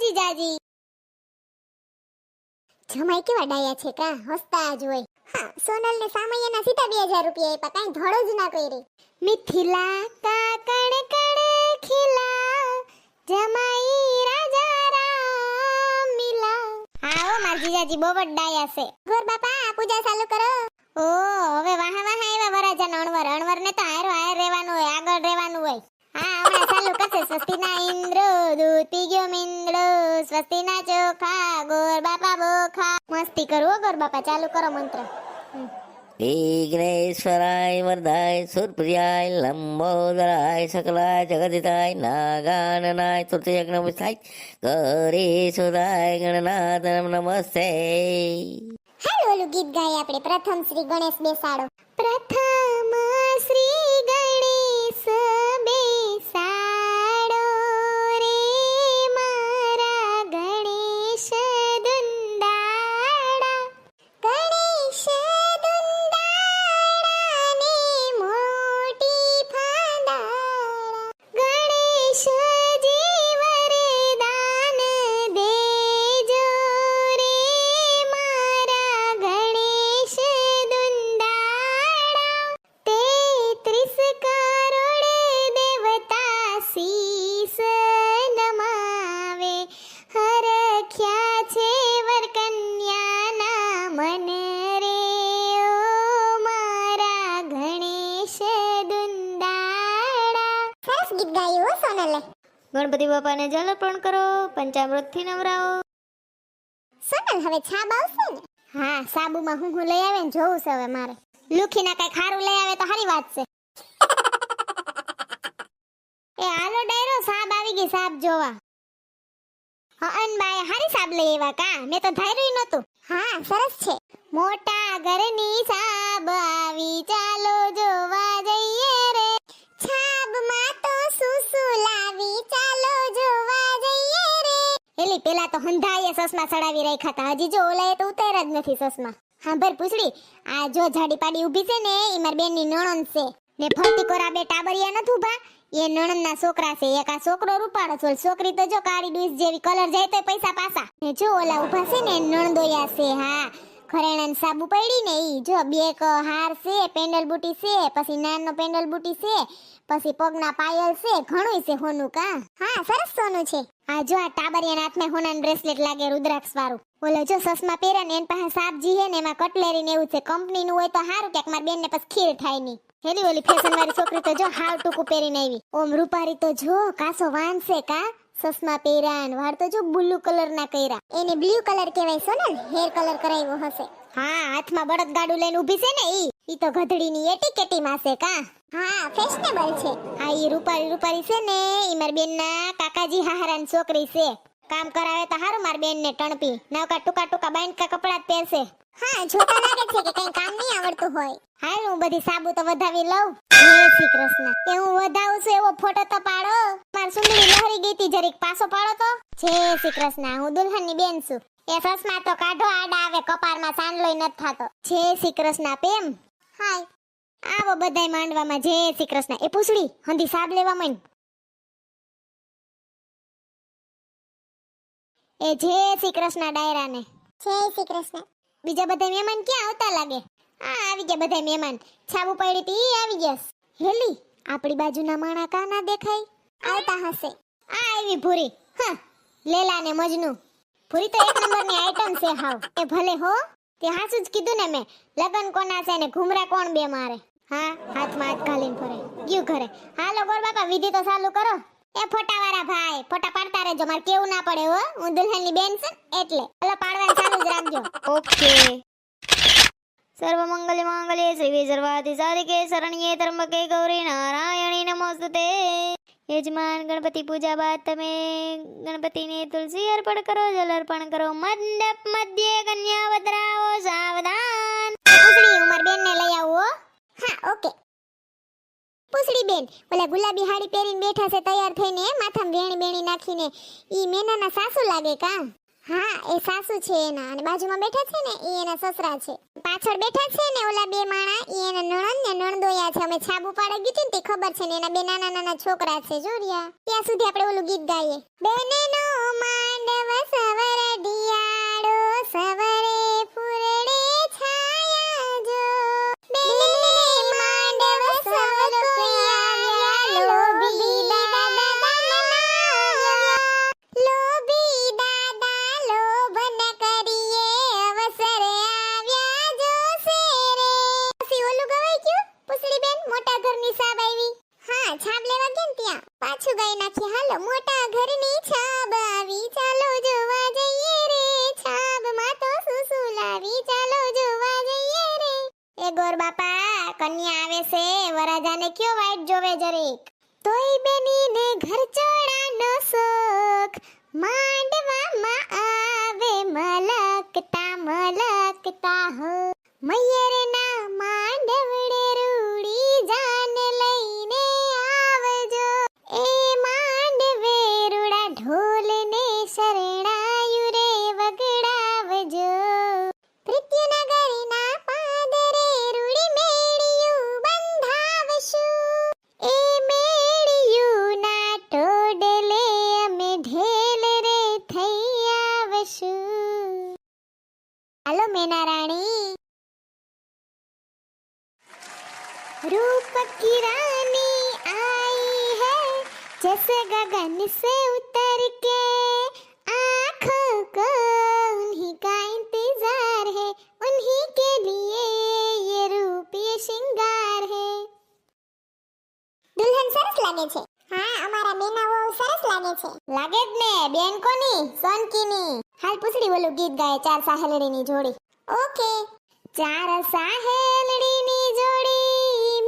જીજાજી. જમાઈ કેવા ડાયા છે કા, હસતા જ હોય. હા, સોનલ ને સામૈયાના સીધા 2000 રૂપિયા આપ્યા, કાઈ ધડો જ ના કરી. મિથિલા કા કણ કણ ખિલા, જમાઈ રાજા રામ મિલા. હા ઓ માર જીજાજી બહુ જ ડાયા છે. ગોર બાપા પૂજા ચાલુ કરો. ઓ હવે વાહા વાહા એવા વરાજા અણવર અણવર ને તો હારો હાર રહેવાનું હોય, આગળ રહેવાનું હોય. હા હમણાં ચાલુ કરશે. સ્વસ્તિના ઇન્દ્રો દૂધ પી ગયો મિંદડો, સ્વસ્તિના ચોખા ગોર બાપા બોખા. મસ્તી કરો ગોર બાપા, ચાલુ કરો મંત્ર. વિઘ્નેશ્વરાય વરદાય સુરપ્રિયાય લંબોદરાય સકલાય જગદિતાય નાગાનનાય તૃતીયજ્ઞ વિસ્તાય ગૌરી સુદાય ગણનાથ નમસ્તે. હાલો ઓલું ગીત ગાય આપણે, પ્રથમ શ્રી ગણેશ બેસાડો. પ્રથમ શ્રી ગણેશ બેસાડો રે મારા ગણેશ દુંદાડા. ગણેશ દુંદાડા ને મોટી ફાંદાડા, ગણેશજી વરદાન દેજો રે મારા ગણેશ દુંદાડા. 33 કરોડ દેવતા શીસ નમાવે, હરખ્યા છે વર કન્યાના મન રે ઓ મારા ગણેશ દુંદાડા. સરસ ગીત ગાયું હો સોનલે. ગણપતિ બાપાને જલ અર્પણ કરો, પંચામૃતથી નવરાવો. સોનલ હવે છાબ આવશે ને? હા, સાબુમાં હું લઈ આવે ને જોઉં છે હવે મારે. લુખીના કઈ ખારું લઈ આવે તો સારી વાત છે. એ હાલો ડાયરો, સાબ આવી ગઈ, સાબ જોવા. હન બાય હારી સાબ લઈ આવ્યા કા, મેં તો ધાર્યું નતું. હા સરસ છે. મોટા ઘરની સાબ આવી, ચાલો જોવા જઈએ રે. છાબમાં તો સુસુ લાવી, ચાલો જોવા જઈએ રે. એલી પેલા તો હંધાઈએ સસમા ચડાવી રાખ્યા હતા, હજી જો ઓલાએ તો ઉતાર જ નથી સસમા. હા ભર પૂછડી, આ જો જાડી પાડી ઊભી છે ને ઈ માર બેનની નણંદ છે ને. ફરતી કોરા બે ટાબરિયા નથી ઊભા, એ નણંદના છોકરા છે. એક આ છોકરો રૂપાળો છે, છોકરી તો જો કાળી ડુઈસ જેવી, કલર જાય તો પૈસા પાસા. ને જો ઓલા ઊભા છે ને નણંદોયા છે. હા ઘરેણાની સાબુ પડી ને ઈ જો બે હાર છે, પેન્ડલ બુટી છે, પછી નાનો પેન્ડલ બુટી છે, પછી પગના પાયલ છે, ઘણું છે હોનું કા. હા સરસ સોનું છે. આ જો આ ટાબરિયાના હાથમાં હોનાનું બ્રેસલેટ લાગે રુદ્રાક્ષ વાળું. ઓલો જો સસમા પહેરે ને એન પાસે સાપજી હે ને એમાં કટલેરી ને એવું છે. કંપનીનું હોય તો સારું, કે માર બેન ને પછી ખીર થાય ની. હેલી ઓલી ફેશન વાળી છોકરી તો જો હાવ ટૂંકું પહેરીને આવી. ઓમ રૂપારી તો જો કાસો વાંસે કા, સસમા પહેરાન, વાળ તો જો બ્લુ કલર ના કર્યા. એને બ્લુ કલર કહેવાય સોનલ, હેર કલર કરાવ્યો હશે. હા હાથમાં બળદ ગાડું લઈને ઊભી છે ને ઈ તો ગધડીની એટીકેટી માં છે કા. હા ફેશનેબલ છે. હા ઈ રૂપારી છે ને ઈ માર બેનના કાકાજી હાહરાની છોકરી છે. કામ કરાવે તો હારું માર બેન ને ટણપી, નવકા ટૂંકા બાંધકા કપડા જ પહેરશે. હા જોતા લાગે છે કે કઈ કામ નહીં આવડતું હોય. હાલ હું બધી સાબુ તો વધાવી લઉં. જય શ્રી કૃષ્ણ. કે હું વધાવું છું એવો ફોટો તો પાડો. માર સુંદરી લહરી ગઈ તી, જરીક પાછો પાડો તો. જય શ્રી કૃષ્ણ. હું દુલ્હનની બેન છું. એ સસમા તો કાઢો, આડા આવે કપારમાં સાંડલોય નથી થાતો. જય શ્રી કૃષ્ણ પ્રેમ. હાય આવો બધાય માંડવામાં. જય શ્રી કૃષ્ણ. એ પૂછડી હંધી સાબ લેવા માંડ. એ જય શ્રી કૃષ્ણ ડાયરાને. જય શ્રી કૃષ્ણ. બીજા બધા મહેમાન ક્યાં આવતા લાગે? આ આવી ગયા બધા મહેમાન. છાબુ પડી તી આવી ગયા. હેલી આપણી બાજુના માણા કા ના દેખાય? આવતા હશે. આ આવી ભૂરી. હા લેલા ને મજનુ. ભૂરી તો એક નંબરની આઈટમ છે હાવ. એ ભલે હો, તે હાસું જ કીધું ને મેં. લગન કોના છે ને ઘુમરા કોણ બે મારે. હા હાથમાં હાથ ઘાલીને ફરે ગયું ઘરે. હાલો ગોર બાપા વિધિ તો ચાલુ કરો. એ ફોટાવાળા ભાઈ ફોટા પાડતા રહેજો, મારે કેવું ના પડે હો. હું દુલ્હનની બેન છું એટલે. હાલો પાડવાનું ચાલુ જ રાખજો. ઓકે. સર્વ મંગલ માંગલ્ય શ્રી સર્વાધિ સાધિકે શરણ્યે ત્રંબકે ગૌરી નારાયણી નમોસ્તુતે. યજમાન ગણપતિ પૂજા બાદ તમે ગણપતિને તુલસી અર્પણ કરો, જલ અર્પણ કરો. મંડપ મધ્યે કન્યા વદરાઓ સાવધાન. પૂછડી હું માર બેન ને લઈ આવું હો. હા ઓકે. પૂછડી બેન ઓલા ગુલાબી હાડી પહેરીને બેઠા છે તૈયાર થઈને, માથામાં વેણી નાખીને. ઈ મેનાના સાસુ લાગે કા? હા એ સાસુ છે એના, અને બાજુમાં બેઠા છે ને ઈ એના સસરા છે. પાછળ બેઠા છે ને ઓલા બે માણા ઈ એના નણંદ ને નણદોયા છે. અમે છાબુ પાડે ગીતી ને તે ખબર છે ને એના બે નાના છોકરા છે. જોરિયા ત્યાં સુધી આપણે ઓલું ગીત ગાઈએ. બેનનો માંડવો માંડવામાં આવે મલકતા મલકતા હો મયરના માંડવડે રૂડી જાને લઈને આવજો એ માંડવે રૂડા ઢોલને શરણાયુ રે વગડાવજો પૃથ્વીનગરના પાદરે રૂડી મેળિયું બંધાવશું એ મેળિયુંના ટોડલે અમે ઢેલ રે થઈ આવશું હાલો મેના રાણી रूप की रानी आई है जैसे गगन से उतर के आँखों को उन्हीं का इंतजार है उन्हीं के लिए ये रूप ये श्रृंगार है दुल्हन सरस लागे છે હા અમારા બેનાઓ સરસ લાગે છે લાગે જ ને બેન કોની સોનકીની હાલ પૂછડી બોલું ગીત ગાય ચાર સાહેલડીની જોડી ઓકે ચાર સાહેલડીની જોડી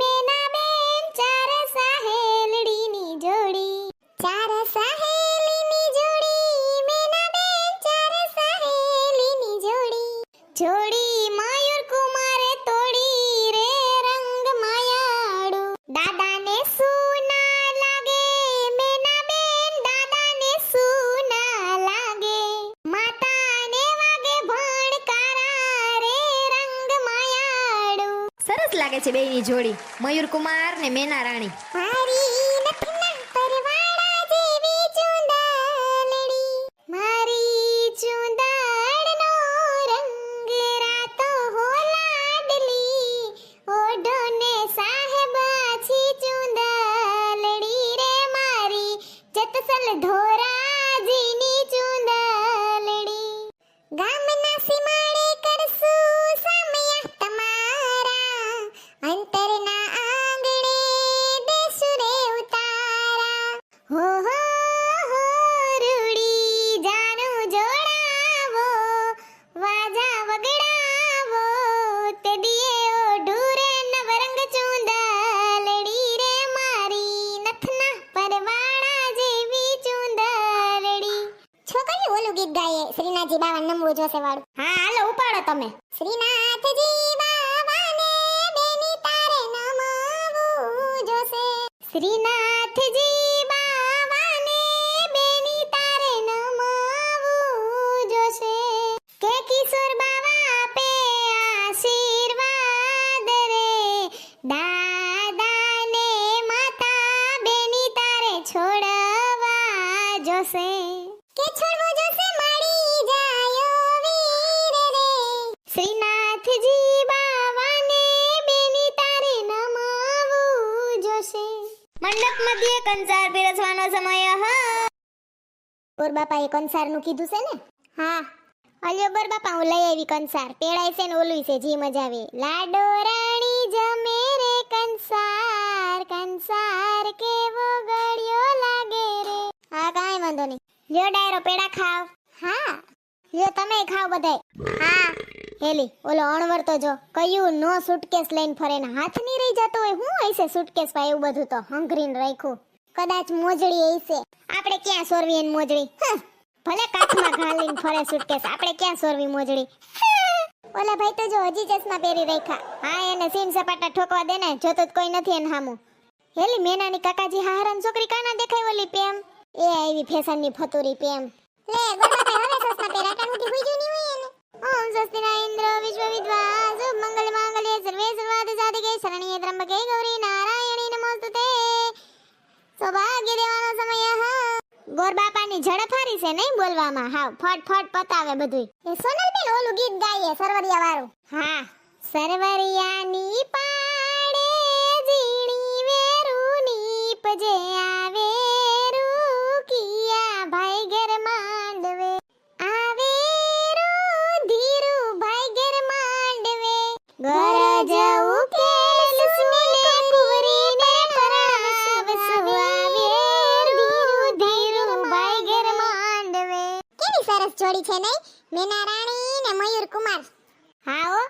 મેના બેન ચાર સાહેલડીની જોડી ચાર સાહેલીની જોડી મેના બેન ચાર સાહેલીની જોડી જોડી મયુર કુમારે તોડી રે રંગ માયાડું દાદાને સુના લાગે મેના બેન દાદાને સુના લાગે માતાને વાગે ભણકારા રે રંગ માયાડું સરસ લાગે છે બેયની જોડી મયુર કુમાર ને મેના રાણી મારી નથના પરવાળા જેવી ચુંદલડી મારી ચુંદડનો રંગ રાતો હો લાડલી ઓઢોને સાહેબાછી ચુંદલડી રે મારી જતસલ ધોરાજીની ચુંદલડી ગામના સીમાડે કરશું સામયા તમારા અંતરના આંગણે દેશું રે ઉતારા હો રૂડી જાનું જોડાવો વાજા વગડાવો તે દિયે ઓઢું રે નવરંગ ચુંદલડી રે મારી નથના પરવાળા જેવી ચુંદલડી છોકરીઓ ઓલું ગીત ગાયે શ્રીનાથજી બાવા નમવું જોશે વાળું હા હાલો ઉપાડો તમે શ્રીનાથજી બાવાને બેની તારે નમવું જોશે શ્રીનાથજી બાવાને બેની તારે નમવું જોશે કે કિશોર બાવા આપે આશીર્વાદ રે દાદાને માતા બેની તારે છોડવા જોશે કે છોડવો જોશે મળી જાયો વીર રે શ્રીનાથજી બાવાને બેની તારે નમવું જોશે મંડપ મધ્યે કંસાર પીરસવાનો સમય હા બોર બાપાએ કંસારનું કીધું છે ને હા અલ્યો બોર બાપા હું લઈ આવી કંસાર પેડાય છે ને ઓલું છે જી મજા આવે લાડો રાણી જમે રે કંસાર કંસાર કેવો ગળ્યો લાગે રે હા કાંઈ વાંધો નહીં લ્યો ડાયરો પેડા ખાવ હા લ્યો તમે ખાવ બધાય હા હેલી ઓલો અણવર તો જો કયું નો સુટકેસ લઈને ફરે ને હાથ ની રહી જતો હોય હું હશે સુટકેસ પા એવું બધું તો હંગરીને રાખ્યું કદાચ મોજડી હશે આપણે ક્યાં સોરવી એની મોજડી ભલે કાખમાં ઘાલીને ફરે સુટકેસ આપણે ક્યાં સોરવી મોજડી ઓલા ભાઈ તો જો હજી ચશ્મા પહેરી રાખ્યા હા એને સીન સપાટા ઠોકવા દે ને જોતો જ કોઈ નથી એને હામું હેલી મેનાની કાકાજી હારાન છોકરી કાના દેખાય ઓલી પેમ એ આવી ફેશનની ફતુરી પેમ લે ગોળબાપા હવે સસના પહેરા કાનુથી હુઈ ગયું ની હોય એને ઓમ સ્વસ્તિના ઇન્દ્ર વિશ્વ વિદ્વા શુભ મંગલ માંગલ્ય સર્વે સર્વાર્થ સાધિકે શરણ્યે ત્રંબકે ગૌરી નારાયણી નમોસ્તુતે સૌભાગ્ય દેવાનો સમય હા ગોર બાપાની ઝડપ હારી છે નહીં બોલવામાં હાવ ફટ ફટ પતાવે બધું એ સોનલબેન ઓલું ગીત ગાઈએ સરવરિયા વાળું હા સરવરિયાની પાડે ઝીણી વેરુની પજે આવે રૂકિયા ભાઈ ઘર માંડવે આવે ધીરુ ભાઈ ઘર માંડવે ગરજ ઉકેલ સુને કુવરીને પરાવ સુવાવે ધીરુ ભાઈ ઘર માંડવે કેવી સરસ જોડી છે નહીં મેના રાણી ને મયુર કુમાર હા ઓ